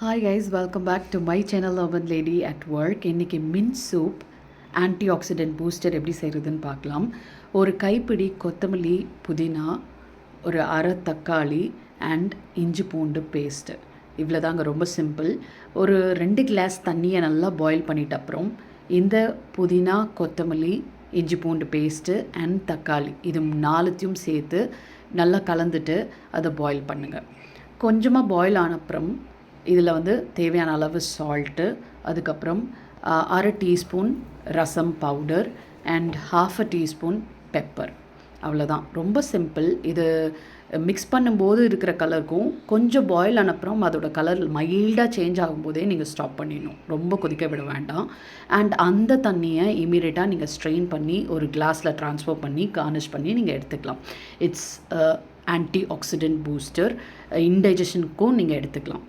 Hi guys, welcome back to my channel லவன் lady at work. இன்றைக்கி mint soup antioxidant booster எப்படி செய்கிறதுன்னு பார்க்கலாம். ஒரு கைப்பிடி கொத்தமல்லி, புதினா, ஒரு அரை தக்காளி அண்ட் இஞ்சி பூண்டு பேஸ்ட்டு. இவ்வளோ தாங்க, ரொம்ப சிம்பிள். ஒரு 2 கிளாஸ் தண்ணியை நல்லா பாயில் பண்ணிட்ட அப்புறம் இந்த புதினா, கொத்தமல்லி, இஞ்சி பூண்டு பேஸ்ட்டு அண்ட் தக்காளி இது 4த்தையும் சேர்த்து நல்லா கலந்துட்டு அதை பாயில் பண்ணுங்கள். கொஞ்சமாக பாயில் ஆன அப்புறம் இதில் தேவையான அளவு சால்ட்டு, அதுக்கப்புறம் அரை teaspoon rasam powder and 1/2 teaspoon pepper. அவ்வளோதான், ரொம்ப சிம்பிள். இது மிக்ஸ் பண்ணும்போது இருக்கிற கலருக்கும் கொஞ்சம் பாயில் ஆனப்புறம் அதோட கலர் மைல்டாக சேஞ்ச் ஆகும்போதே நீங்கள் ஸ்டாப் பண்ணிடணும், ரொம்ப கொதிக்க விட வேண்டாம். அண்ட் அந்த தண்ணியை இமீடியட்டாக நீங்கள் ஸ்ட்ரெயின் பண்ணி ஒரு கிளாஸில் ட்ரான்ஸ்ஃபர் பண்ணி கார்னிஷ் பண்ணி நீங்கள் எடுத்துக்கலாம். It's antioxidant booster. இன்டைஜஷனுக்கும் நீங்கள் எடுத்துக்கலாம்.